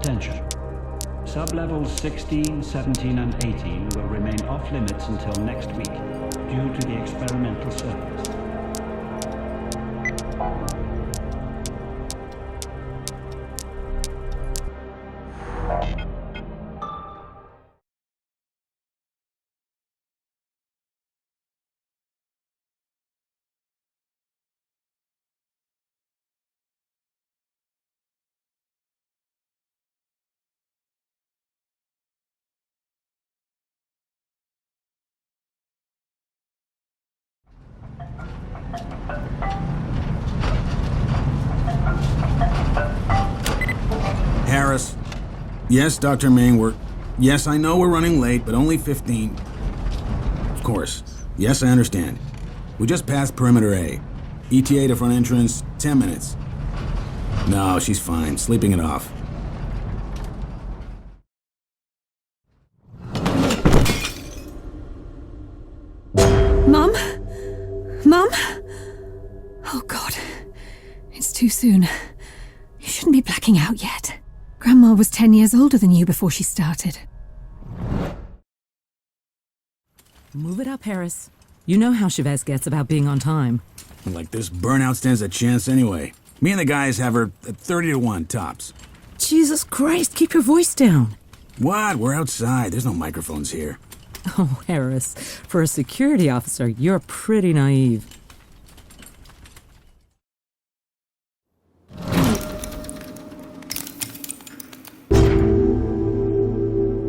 Attention. Sublevels 16, 17 and 18 will remain off limits until next week due to the experimental circuits. Harris. Yes, Dr. Ming, Yes, I know we're running late, but only 15. Of course. Yes, I understand. We just passed perimeter A. ETA to front entrance, 10 minutes. No, she's fine. Sleeping it off. Mum? Mum? Oh, God. It's too soon. You shouldn't be blacking out yet. Grandma was 10 years older than you before she started. Move it up, Harris. You know how Chavez gets about being on time. Like this burnout stands a chance anyway. Me and the guys have her at 30-1 tops. Jesus Christ, keep your voice down. What? We're outside. There's no microphones here. Oh, Harris, for a security officer, you're pretty naive.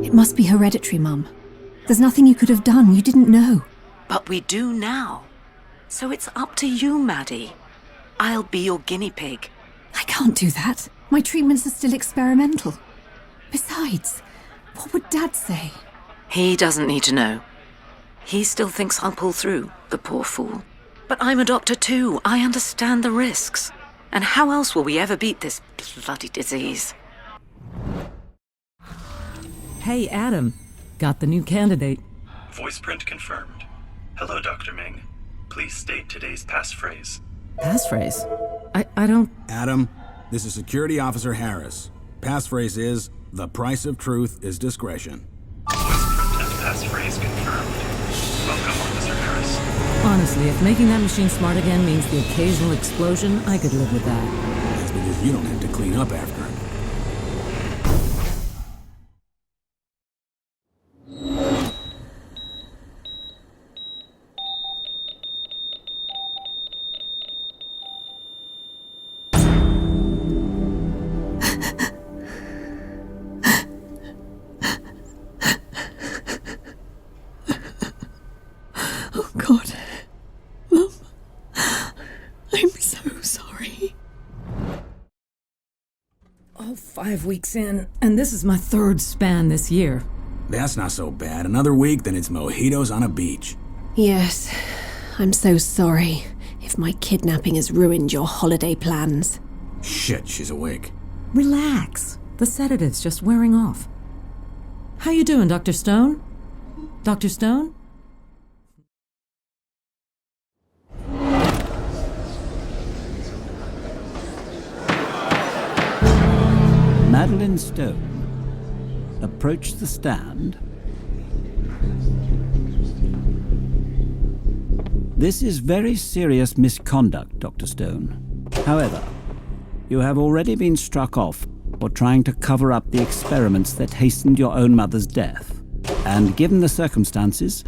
It must be hereditary, Mum. There's nothing you could have done. You didn't know. But we do now. So it's up to you, Maddie. I'll be your guinea pig. I can't do that. My treatments are still experimental. Besides, what would Dad say? He doesn't need to know. He still thinks I'll pull through, the poor fool. But I'm a doctor too. I understand the risks. And how else will we ever beat this bloody disease? Hey, Adam. Got the new candidate. Voice print confirmed. Hello, Dr. Ming. Please state today's passphrase. Passphrase? I don't... Adam, this is Security Officer Harris. Passphrase is, the price of truth is discretion. Voice print and passphrase confirmed. Welcome, Officer Harris. Honestly, if making that machine smart again means the occasional explosion, I could live with that. That's because you don't have to clean up after him. Oh, God. Mum, I'm so sorry. Oh, 5 weeks in, and this is my third span this year. That's not so bad. Another week, then it's mojitos on a beach. Yes, I'm so sorry if my kidnapping has ruined your holiday plans. Shit, she's awake. Relax. The sedative's just wearing off. How you doing, Dr. Stone? Dr. Stone? Madeline Stone approached the stand. This is very serious misconduct, Dr. Stone. However, you have already been struck off for trying to cover up the experiments that hastened your own mother's death. And given the circumstances,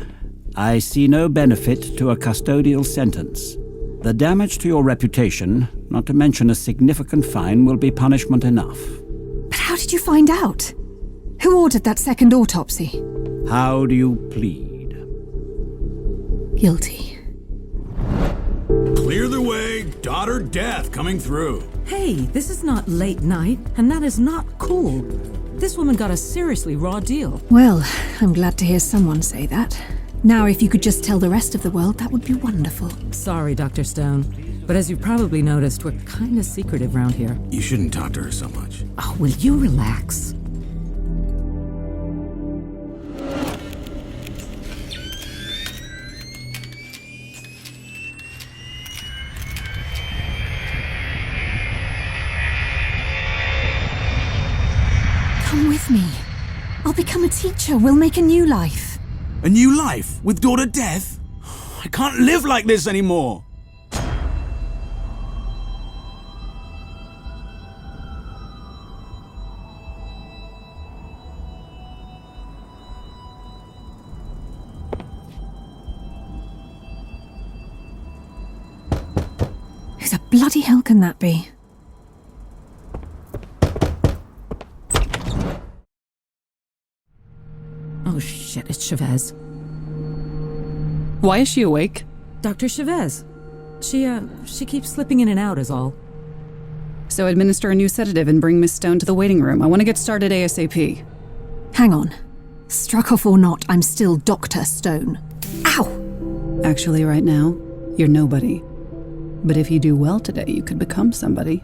I see no benefit to a custodial sentence. The damage to your reputation, not to mention a significant fine, will be punishment enough. But how did you find out? Who ordered that second autopsy? How do you plead? Guilty. Clear the way, daughter death coming through. Hey, this is not late night, and that is not cool. This woman got a seriously raw deal. Well, I'm glad to hear someone say that. Now, if you could just tell the rest of the world, that would be wonderful. Sorry, Dr. Stone, but as you've probably noticed, we're kinda secretive around here. You shouldn't talk to her so much. Oh, will you relax? with me. I'll become a teacher. We'll make a new life. A new life with daughter death? I can't live like this anymore. Who the bloody hell can that be? Oh shit, it's Chavez. Why is she awake? Dr. Chavez. She keeps slipping in and out is all. So administer a new sedative and bring Miss Stone to the waiting room. I want to get started ASAP. Hang on. Struck off or not, I'm still Dr. Stone. Ow! Actually, right now, you're nobody. But if you do well today, you could become somebody.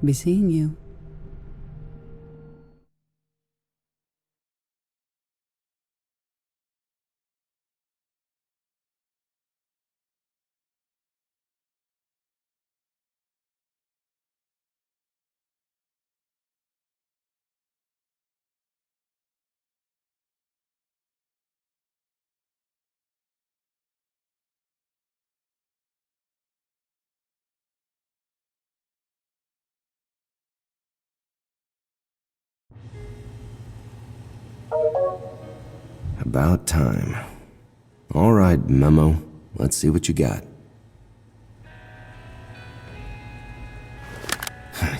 Be seeing you. About time. All right, Memo. Let's see what you got.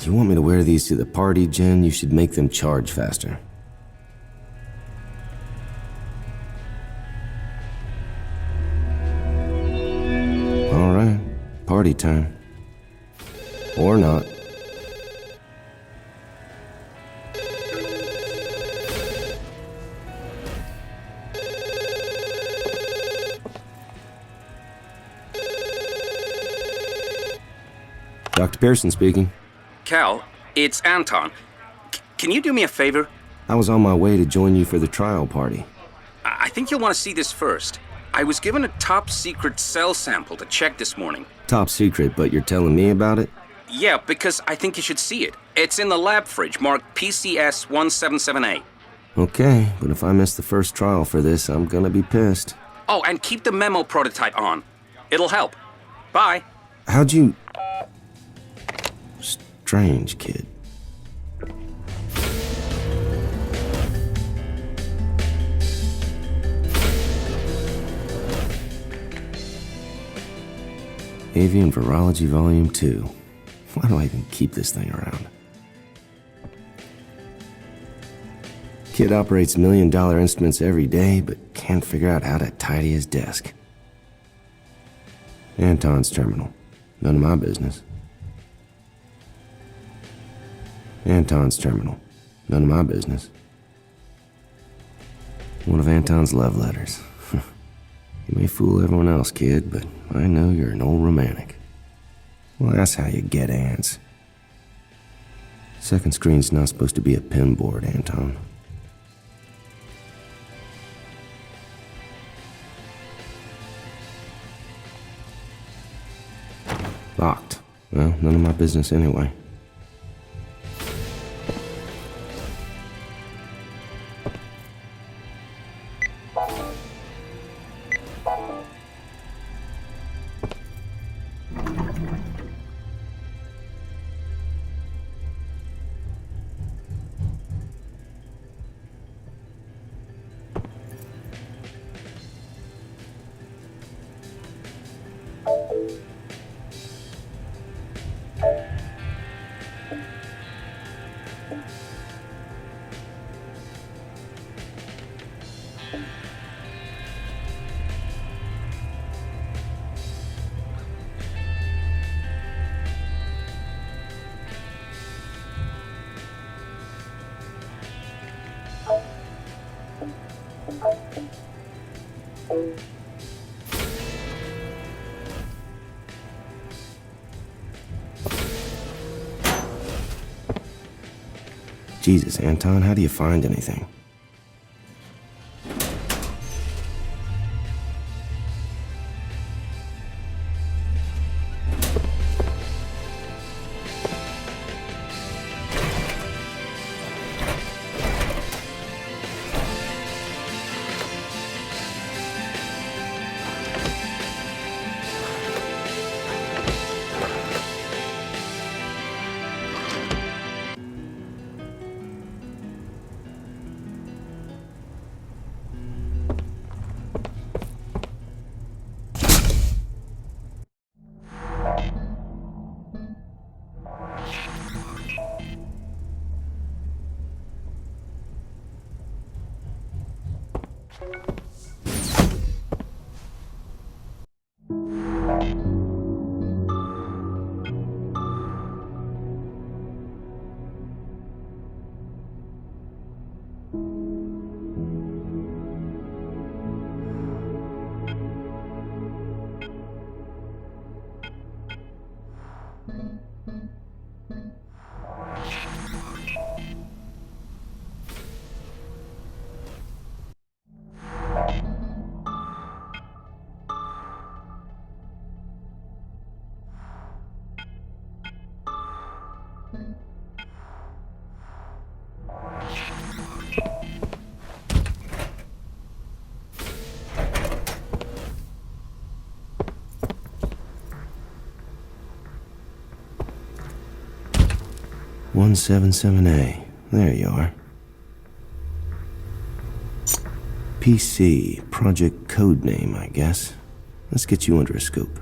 You want me to wear these to the party, Jen? You should make them charge faster. All right, party time. Or not. Dr. Pearson speaking. Cal, it's Anton. Can you do me a favor? I was on my way to join you for the trial party. I think you'll want to see this first. I was given a top-secret cell sample to check this morning. Top secret, but you're telling me about it? Yeah, because I think you should see it. It's in the lab fridge, marked PCS-177A. Okay, but if I miss the first trial for this, I'm gonna be pissed. Oh, and keep the memo prototype on. It'll help. Bye. How'd you... Strange kid. Avian Virology Volume 2. Why do I even keep this thing around? Kid operates $1 million instruments every day, but can't figure out how to tidy his desk. Anton's terminal. None of my business. Anton's terminal. None of my business. One of Anton's love letters. You may fool everyone else, kid, but I know you're an old romantic. Well, that's how you get ants. Second screen's not supposed to be a pinboard, Anton. Locked. Well, none of my business anyway. Jesus, Anton, how do you find anything? 177A. There you are. PC, project code name, I guess. Let's get you under a scope.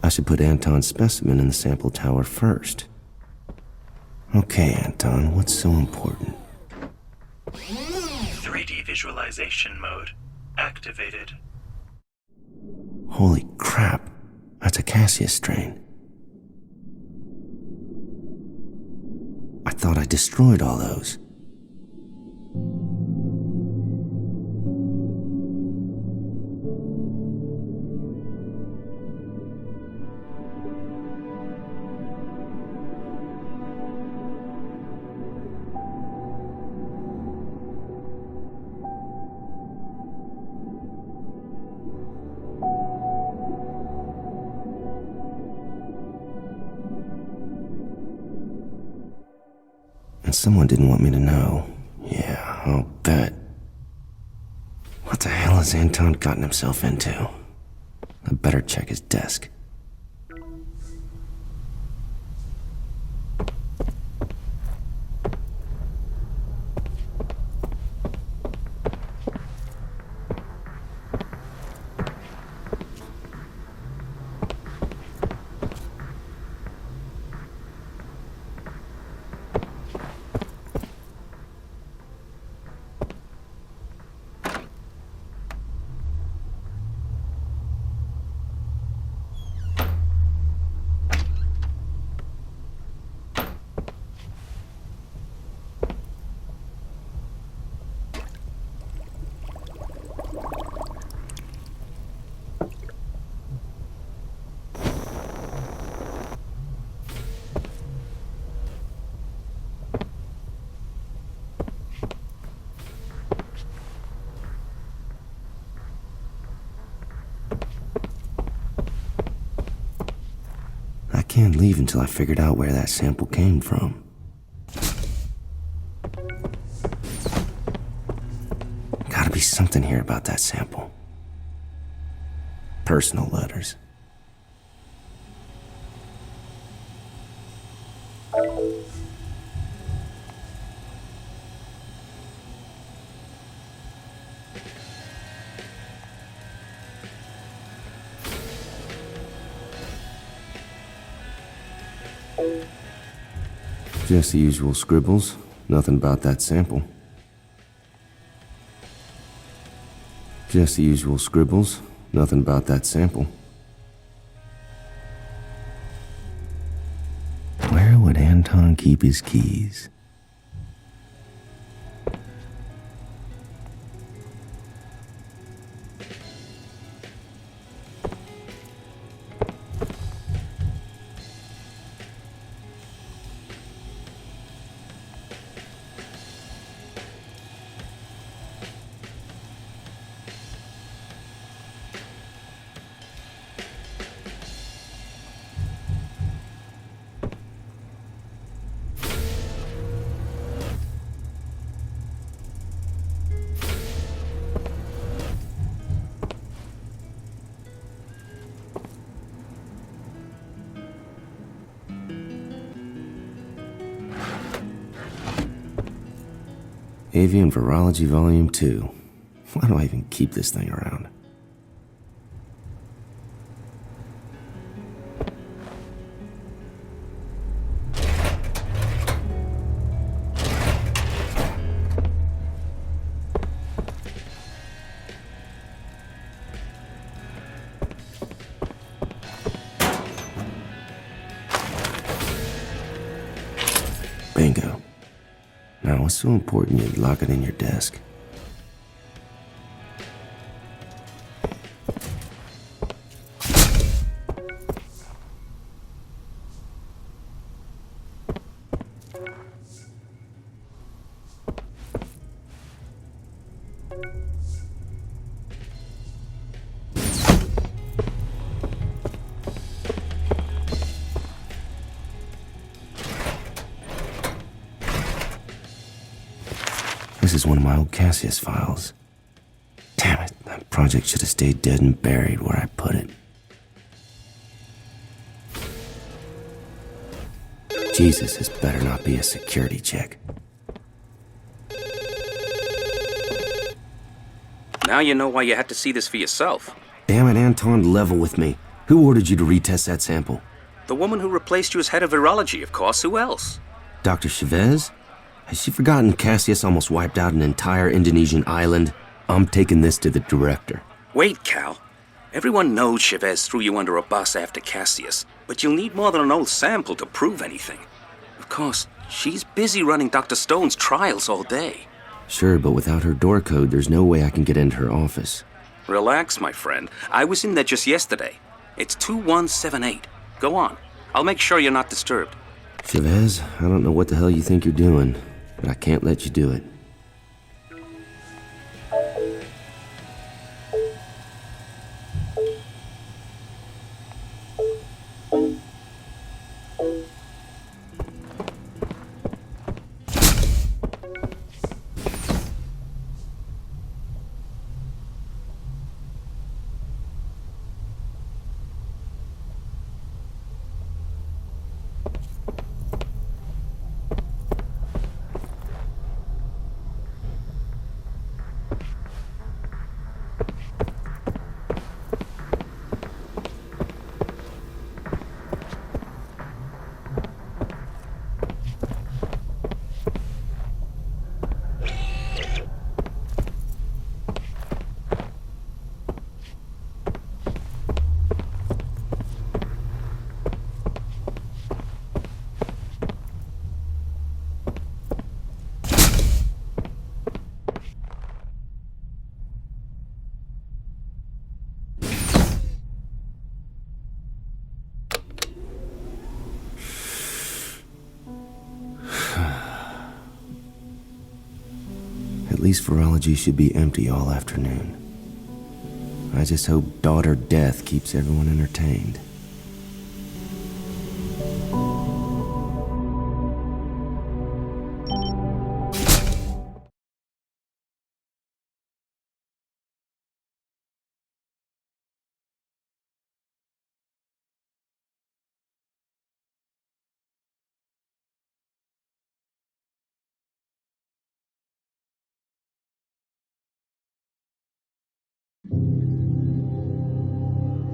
I should put Anton's specimen in the sample tower first. Okay, Anton, what's so important? 3D visualization mode activated. Holy crap, that's a Cassius strain. I thought I destroyed all those. And someone didn't want me to know. Yeah, I'll bet. What the hell has Anton gotten himself into? I better check his desk. I can't leave until I figured out where that sample came from. Gotta be something here about that sample. Personal letters. Just the usual scribbles. Nothing about that sample. Just the usual scribbles. Nothing about that sample. Where would Anton keep his keys? Avian Virology Volume 2. Why do I even keep this thing around? Bingo. Now, what's so important you lock it in your desk? is one of my old Cassius files. Damn it, that project should have stayed dead and buried where I put it. Jesus, this better not be a security check. Now you know why you had to see this for yourself. Damn it, Anton, level with me. Who ordered you to retest that sample? The woman who replaced you as head of virology, of course. Who else? Dr. Chavez? Has she forgotten Cassius almost wiped out an entire Indonesian island? I'm taking this to the director. Wait, Cal. Everyone knows Chavez threw you under a bus after Cassius, but you'll need more than an old sample to prove anything. Of course, she's busy running Dr. Stone's trials all day. Sure, but without her door code, there's no way I can get into her office. Relax, my friend. I was in there just yesterday. It's 2178. Go on. I'll make sure you're not disturbed. Chavez, I don't know what the hell you think you're doing, but I can't let you do it. At least virology should be empty all afternoon. I just hope daughter death keeps everyone entertained.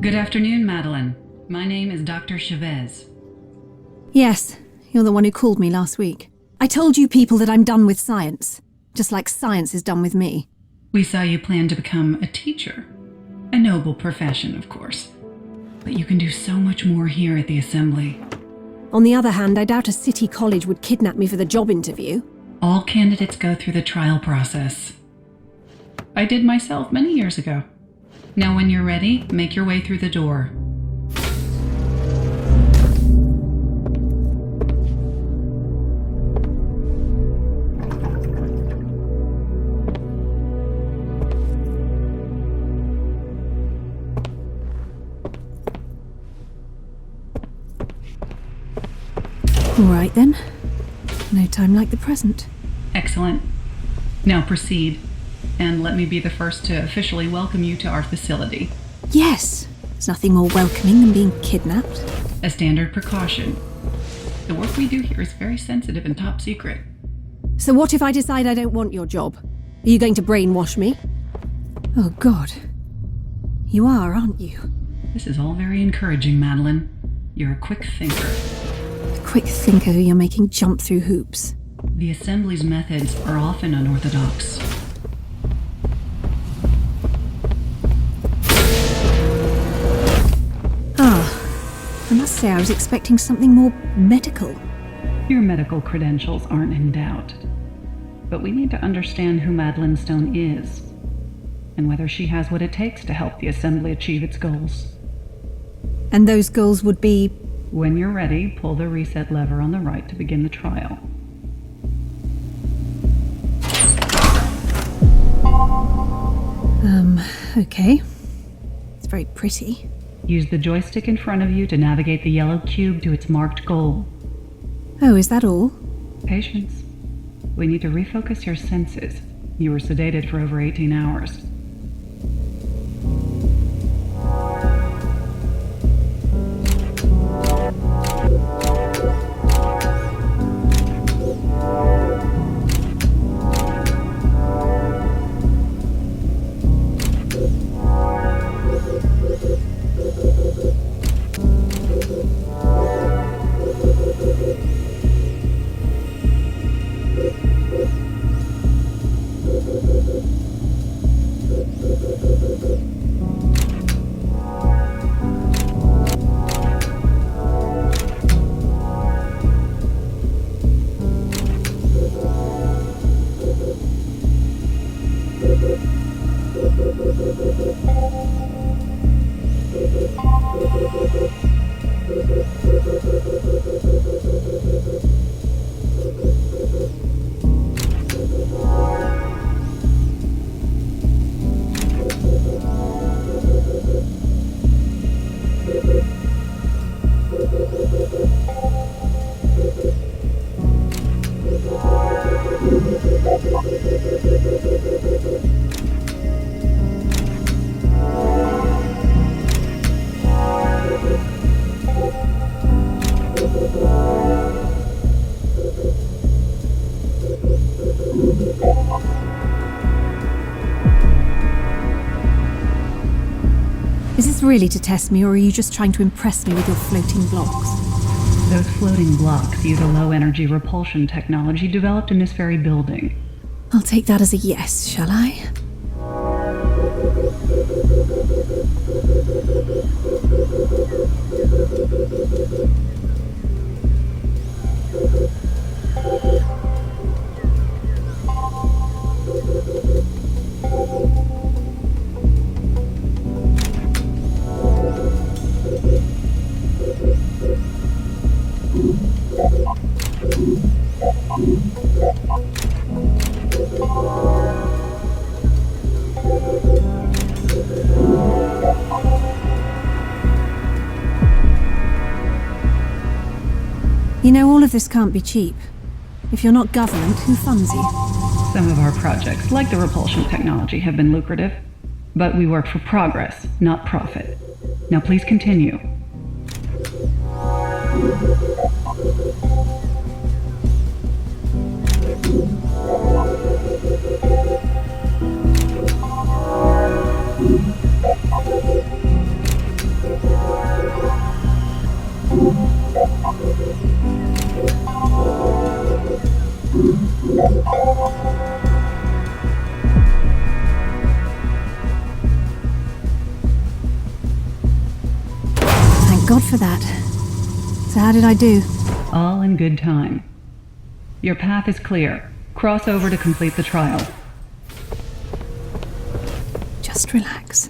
Good afternoon, Madeline. My name is Dr. Chavez. Yes, you're the one who called me last week. I told you people that I'm done with science, just like science is done with me. We saw you plan to become a teacher. A noble profession, of course. But you can do so much more here at the Assembly. On the other hand, I doubt a city college would kidnap me for the job interview. All candidates go through the trial process. I did myself many years ago. Now when you're ready, make your way through the door. All right then. No time like the present. Excellent. Now proceed. And let me be the first to officially welcome you to our facility. Yes! There's nothing more welcoming than being kidnapped. A standard precaution. The work we do here is very sensitive and top secret. So what if I decide I don't want your job? Are you going to brainwash me? Oh God. You are, aren't you? This is all very encouraging, Madeline. You're a quick thinker. A quick thinker who you're making jump through hoops. The Assembly's methods are often unorthodox. I must say I was expecting something more medical. Your medical credentials aren't in doubt. But we need to understand who Madeline Stone is, and whether she has what it takes to help the Assembly achieve its goals. And those goals would be? When you're ready, pull the reset lever on the right to begin the trial. Okay. It's very pretty. Use the joystick in front of you to navigate the yellow cube to its marked goal. Oh, is that all? Patience. We need to refocus your senses You were sedated for over 18 hours. Is this really to test me, or are you just trying to impress me with your floating blocks? Those floating blocks use a low-energy repulsion technology developed in this very building. I'll take that as a yes, shall I? You know, all of this can't be cheap. If you're not government, who funds you? Some of our projects, like the repulsion technology, have been lucrative. But we work for progress, not profit. Now please continue. Thank God for that. So how did I do? All in good time. Your path is clear. Cross over to complete the trial. Just relax.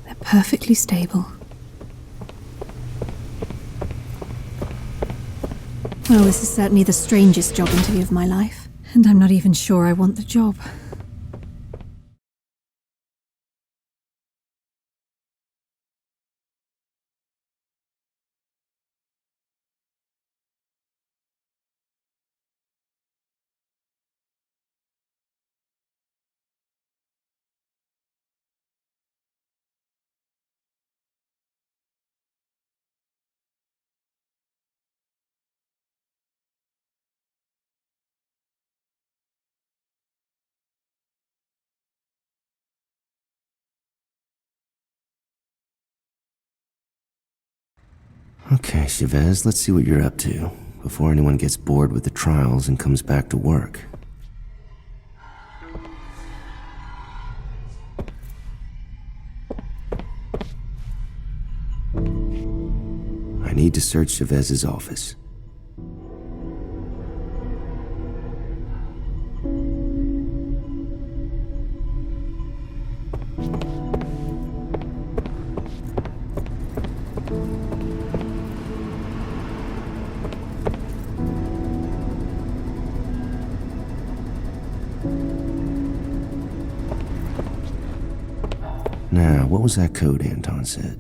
They're perfectly stable. Well, this is certainly the strangest job interview of my life. And I'm not even sure I want the job. Okay, Chavez, let's see what you're up to before anyone gets bored with the trials and comes back to work. I need to search Chavez's office. Now, what was that code Anton said?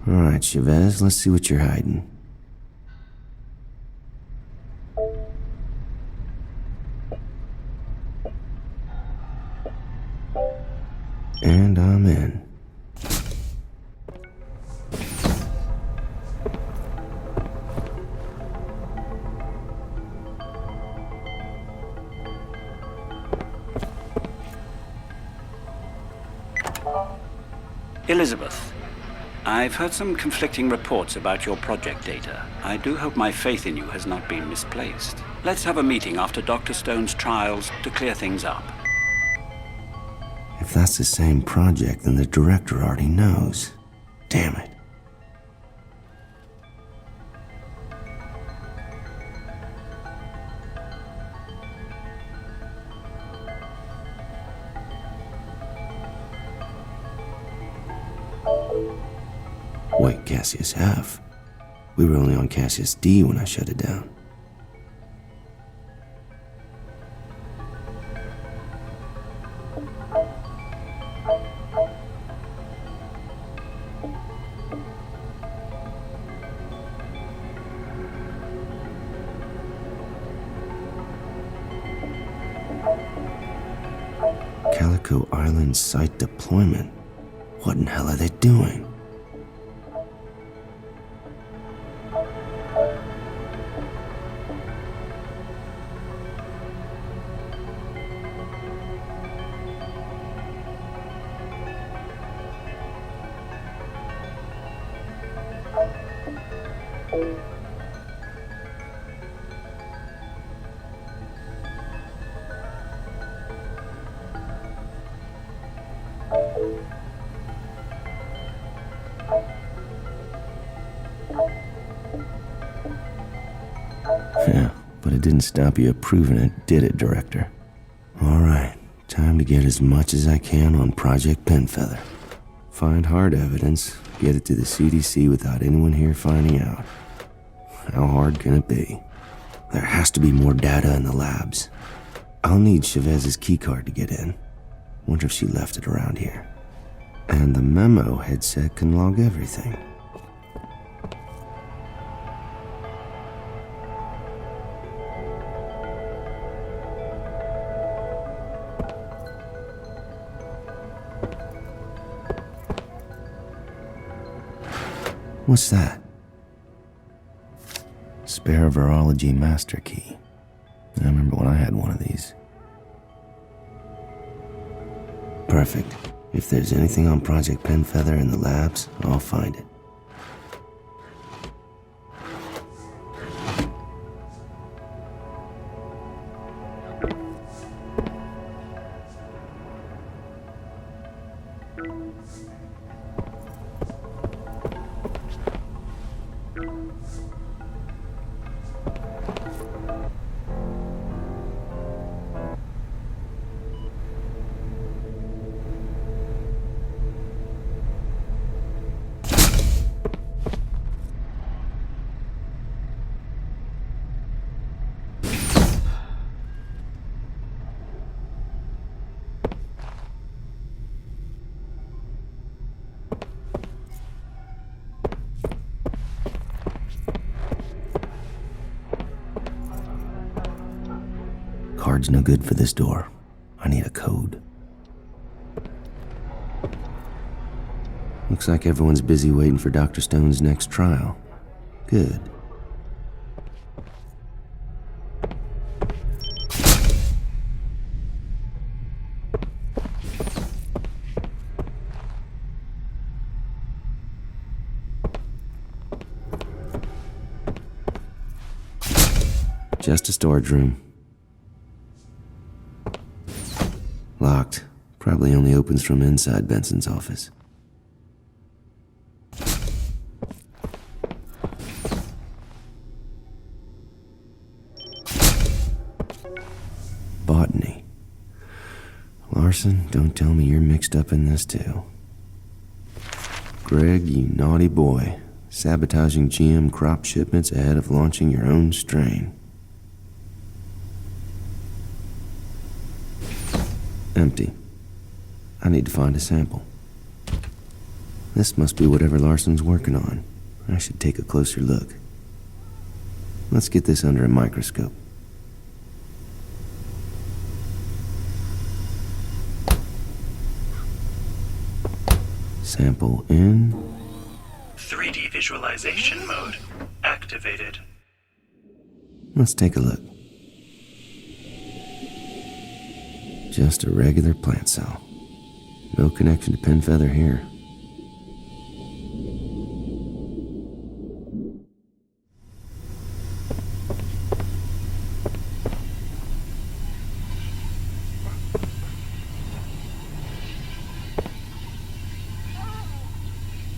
Alright, Chavez, let's see what you're hiding. Elizabeth, I've heard some conflicting reports about your project data. I do hope my faith in you has not been misplaced. Let's have a meeting after Dr. Stone's trials to clear things up. If that's the same project, then the director already knows. Damn it. Wait, Cassius F. We were only on Cassius D when I shut it down. Calico Island site deployment? What in hell are they doing? Yeah, but it didn't stop you approving it, did it, Director? Alright, time to get as much as I can on Project Penfeather. Find hard evidence, get it to the CDC without anyone here finding out. How hard can it be? There has to be more data in the labs. I'll need Chavez's keycard to get in. Wonder if she left it around here. And the memo headset can log everything. What's that? Spare virology master key. I remember when I had one of these. Perfect. If there's anything on Project Penfeather in the labs, I'll find it. Card's no good for this door. I need a code. Looks like everyone's busy waiting for Dr. Stone's next trial. Good. Just a storage room. Locked. Probably only opens from inside Benson's office. Botany. Larson, don't tell me you're mixed up in this too. Greg, you naughty boy. Sabotaging GM crop shipments ahead of launching your own strain. Empty. I need to find a sample. This must be whatever Larson's working on. I should take a closer look. Let's get this under a microscope. Sample in. 3D visualization mode activated. Let's take a look. Just a regular plant cell. No connection to Penfeather here.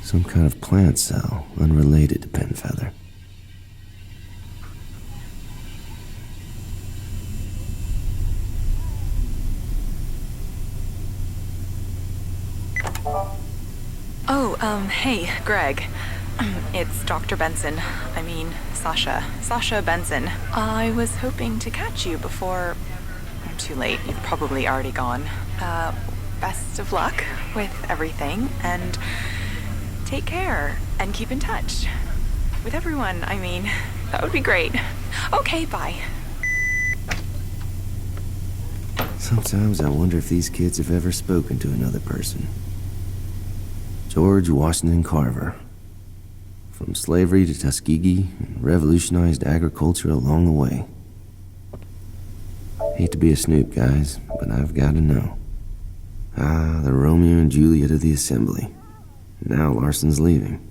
Some kind of plant cell, unrelated to Penfeather. Hey, Greg. It's Dr. Benson. I mean, Sasha. Sasha Benson. I was hoping to catch you before... Too late. You've probably already gone. Best of luck with everything, and take care, and keep in touch. With everyone, I mean. That would be great. Okay, bye. Sometimes I wonder if these kids have ever spoken to another person. George Washington Carver. From slavery to Tuskegee, and revolutionized agriculture along the way. Hate to be a snoop, guys, but I've got to know. Ah, the Romeo and Juliet of the Assembly. Now Larson's leaving.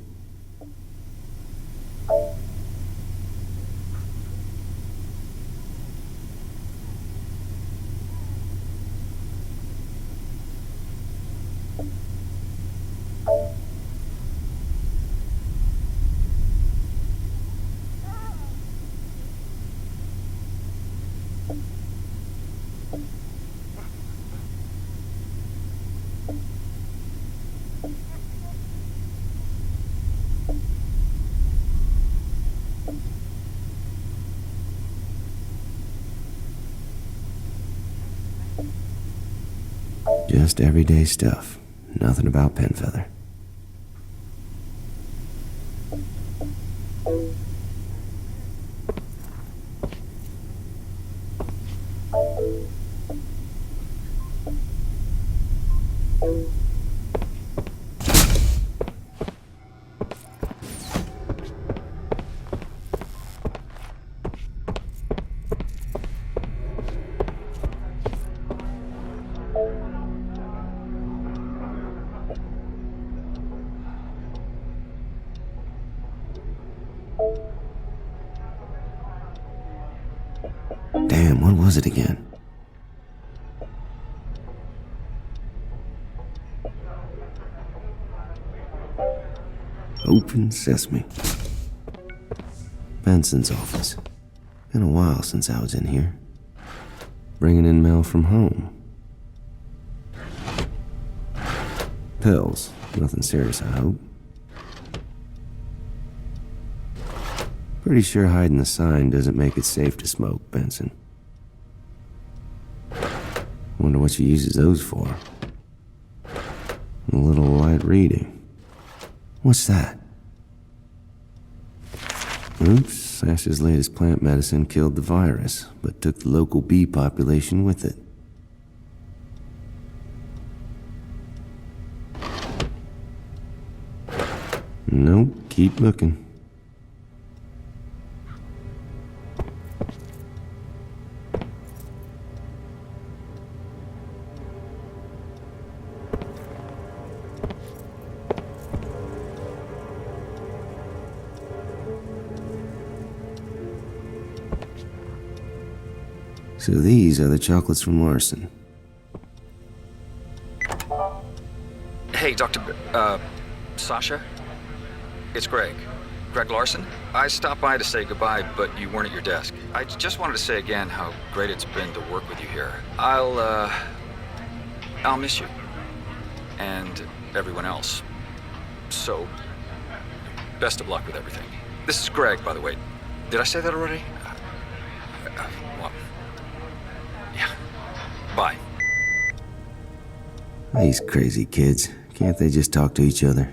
Just everyday stuff. Nothing about Penfeather. Damn, what was it again? Open sesame. Benson's office. Been a while since I was in here. Bringing in mail from home. Pills. Nothing serious, I hope. Pretty sure hiding the sign doesn't make it safe to smoke, Benson. Wonder what she uses those for. A little light reading. What's that? Oops, Sasha's latest plant medicine killed the virus, but took the local bee population with it. Nope, keep looking. So these are the chocolates from Larson. Hey, Sasha? It's Greg. Greg Larson? I stopped by to say goodbye, but you weren't at your desk. I just wanted to say again how great it's been to work with you here. I'll miss you. And everyone else. So, best of luck with everything. This is Greg, by the way. Did I say that already? Well, yeah. Bye. These crazy kids. Can't they just talk to each other?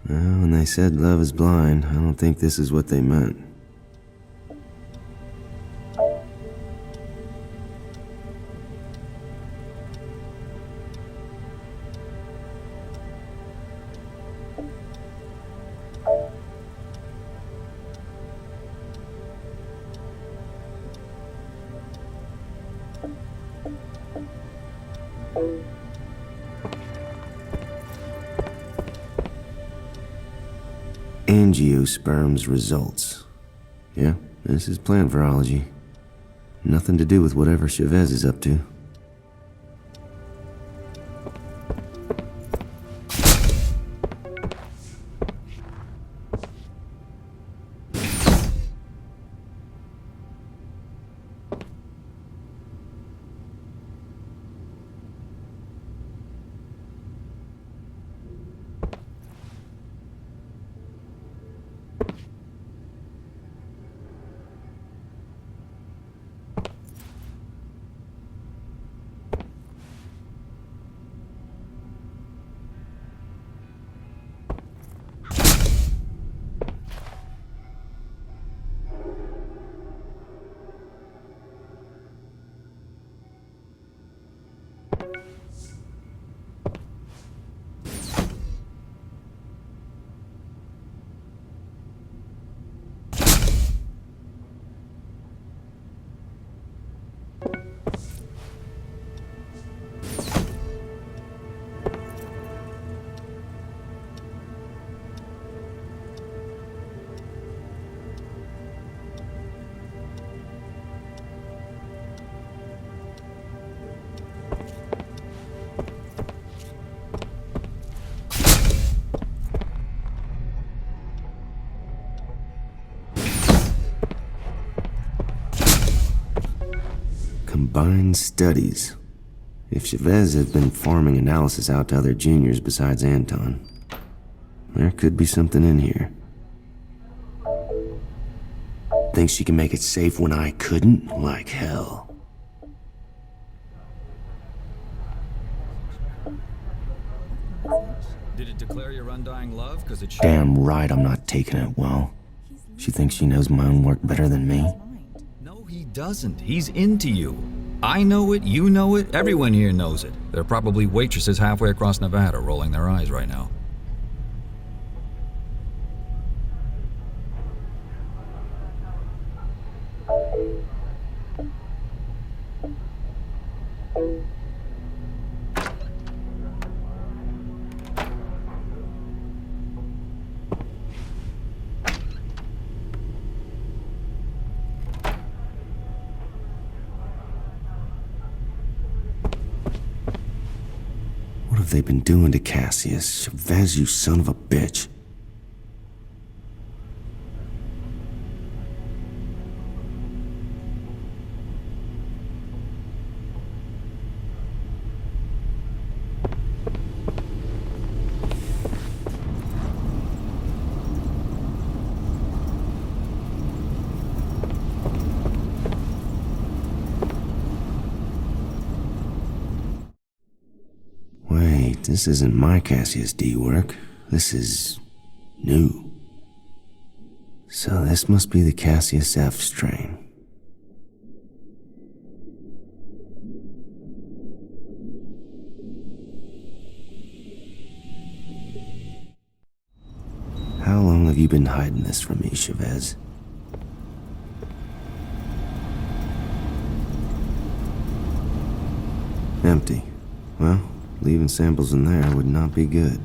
Well, when they said love is blind, I don't think this is what they meant. Angiosperms results. Yeah, this is plant virology. Nothing to do with whatever Chavez is up to. Combined studies. If Chavez had been farming analysis out to other juniors besides Anton, there could be something in here. Thinks she can make it safe when I couldn't? Like hell. Did it declare your undying love? Because it Damn right I'm not taking it well. She thinks she knows my own work better than me. No, he doesn't. He's into you. I know it, you know it, everyone here knows it. There are probably waitresses halfway across Nevada rolling their eyes right now. What have they been doing to Cassius? Chavez, you son of a bitch. Wait, this isn't my Cassius D work. This is new. So this must be the Cassius F strain. How long have you been hiding this from me, Chavez? Empty. Well, leaving samples in there would not be good.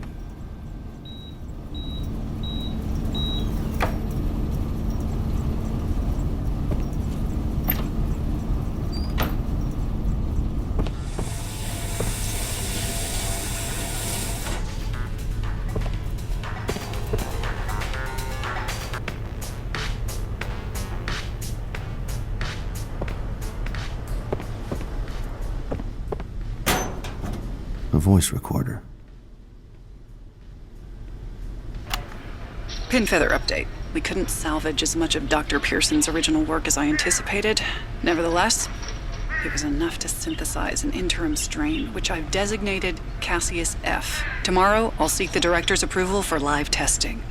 A voice recorder. Pinfeather update. We couldn't salvage as much of Dr. Pearson's original work as I anticipated. Nevertheless, it was enough to synthesize an interim strain, which I've designated Cassius F. Tomorrow, I'll seek the director's approval for live testing.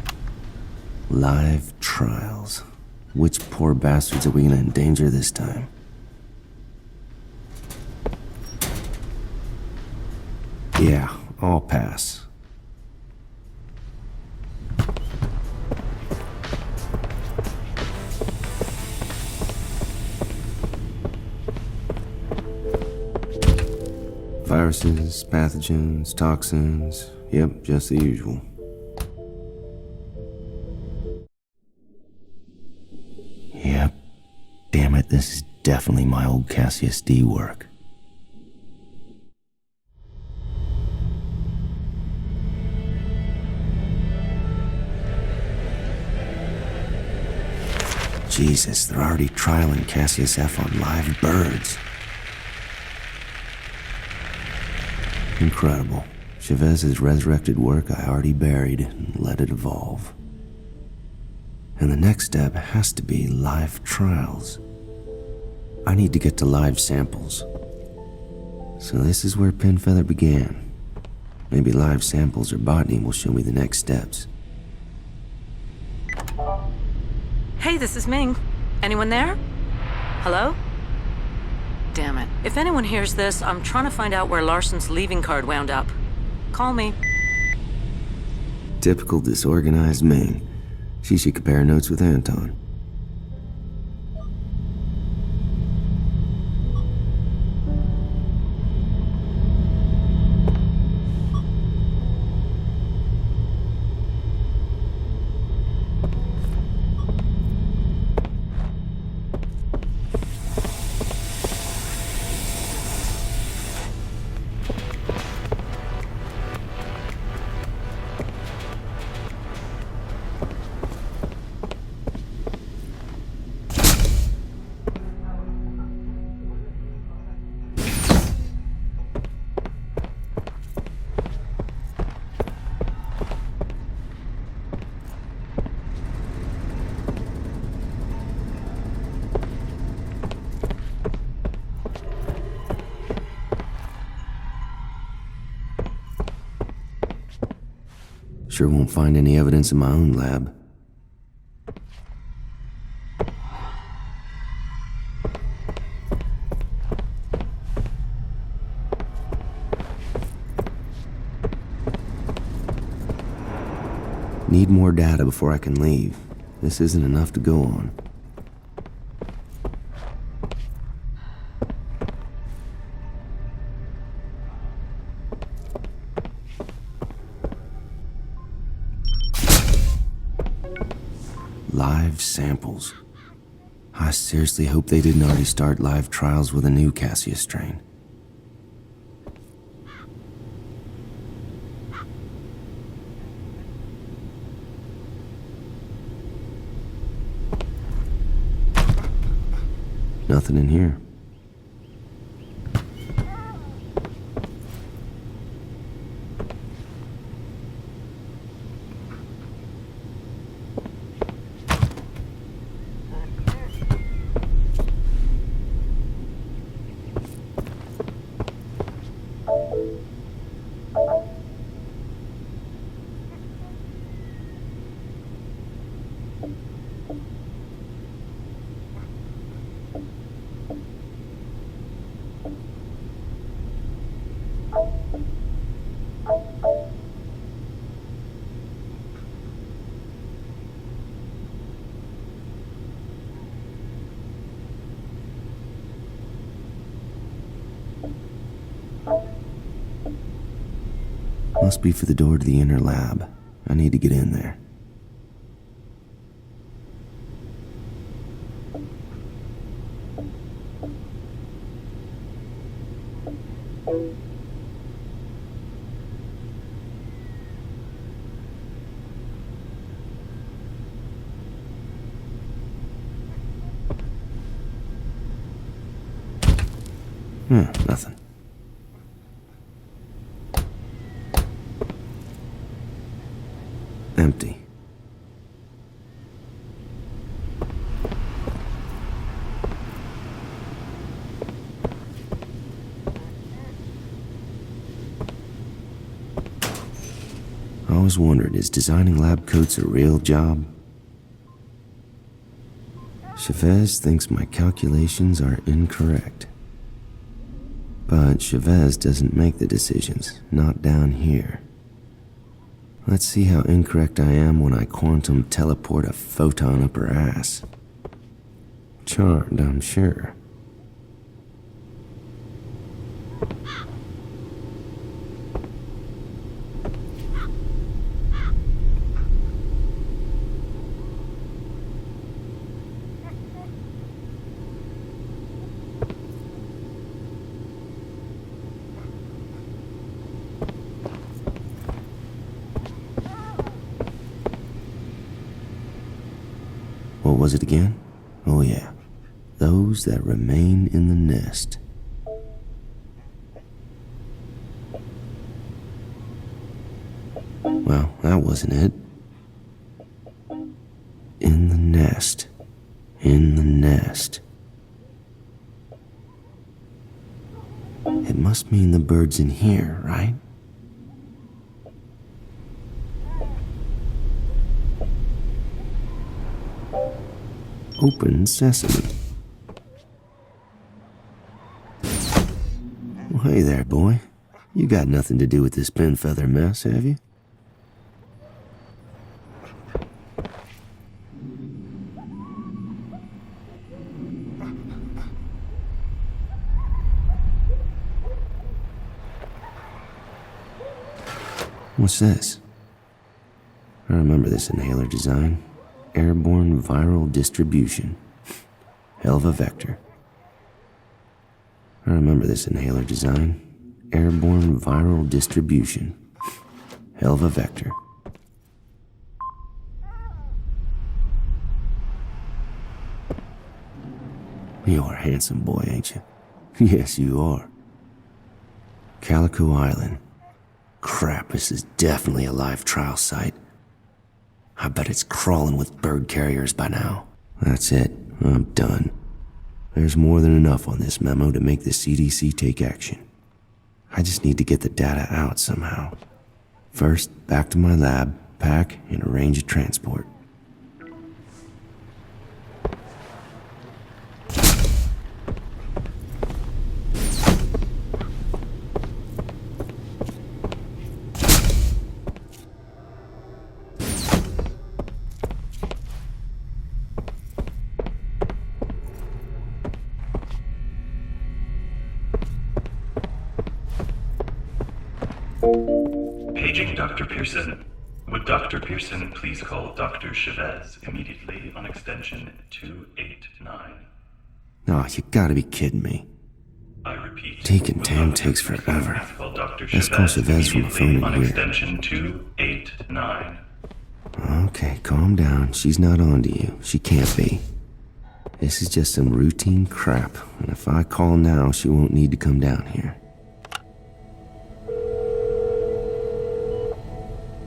Live trials. Which poor bastards are we gonna endanger this time? Yeah, I'll pass. Viruses, pathogens, toxins. Yep, just the usual. Yep. Damn it, this is definitely my old Cassius D work. Jesus, they're already trialing Cassius F on live birds. Incredible. Chavez's resurrected work I already buried and let it evolve. And the next step has to be live trials. I need to get to live samples. So this is where Pinfeather began. Maybe live samples or botany will show me the next steps. Hey, this is Ming. Anyone there? Hello? Damn it. If anyone hears this, I'm trying to find out where Larson's leaving card wound up. Call me. Typical disorganized Ming. She should compare notes with Anton. Sure won't find any evidence in my own lab. Need more data before I can leave. This isn't enough to go on. Live samples. I seriously hope they didn't already start live trials with a new Cassius strain. Nothing in here. Must be for the door to the inner lab. I need to get in there. Nothing. Empty. I always wondered, is designing lab coats a real job? Chavez thinks my calculations are incorrect. But Chavez doesn't make the decisions, not down here. Let's see how incorrect I am when I quantum teleport a photon up her ass. Charmed, I'm sure. What was it again? Oh yeah, those that remain in the nest. Well, that wasn't it. In the nest. In the nest. It must mean the bird's in here, right? Open sesame. Well, hey there, boy. You got nothing to do with this pin feather mess, have you? What's this? I remember this inhaler design. Airborne viral distribution. Hell of a vector. I remember this inhaler design. Airborne viral distribution. Hell of a vector. You're a handsome boy, ain't you? Yes, you are. Calico Island. Crap, this is definitely a live trial site. I bet it's crawling with bird carriers by now. That's it. I'm done. There's more than enough on this memo to make the CDC take action. I just need to get the data out somehow. First, back to my lab, pack, and arrange a transport. Paging Dr. Pearson. Would Dr. Pearson please call Dr. Chavez immediately on extension 289? Oh, you gotta be kidding me. I repeat. Taking Tam takes forever. Let's call Chavez from the phone on in here. extension 289. Okay, calm down. She's not on to you. She can't be. This is just some routine crap, and if I call now, she won't need to come down here.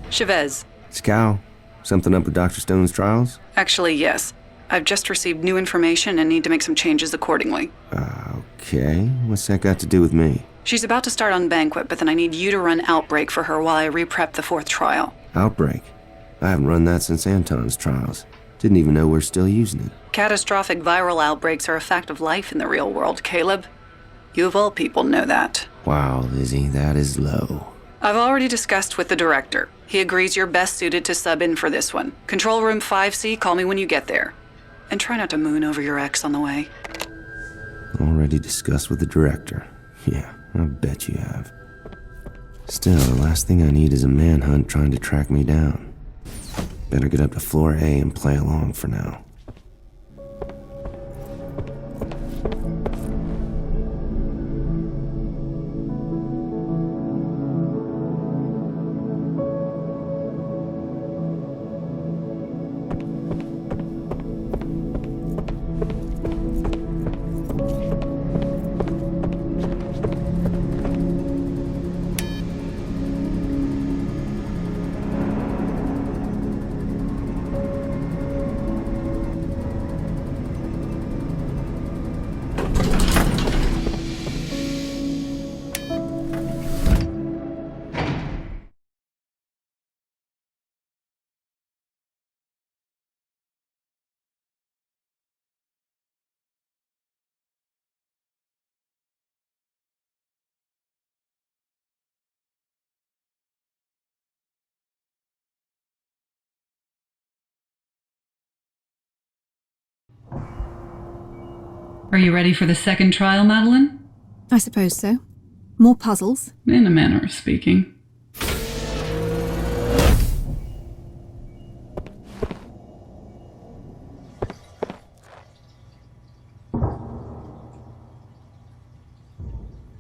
Chavez. Scow, something up with Dr. Stone's trials? Actually, yes. I've just received new information and need to make some changes accordingly. Okay. What's that got to do with me? She's about to start on Banquet, but then I need you to run Outbreak for her while I re-prep the 4th trial. Outbreak? I haven't run that since Anton's trials. Didn't even know we're still using it. Catastrophic viral outbreaks are a fact of life in the real world, Caleb. You of all people know that. Wow, Lizzie, that is low. I've already discussed with the director. He agrees you're best suited to sub in for this one. Control room 5C, call me when you get there. And try not to moon over your ex on the way. Already discussed with the director. Yeah, I bet you have. Still, the last thing I need is a manhunt trying to track me down. Better get up to floor A and play along for now. Are you ready for the second trial, Madeline? I suppose so. More puzzles? In a manner of speaking.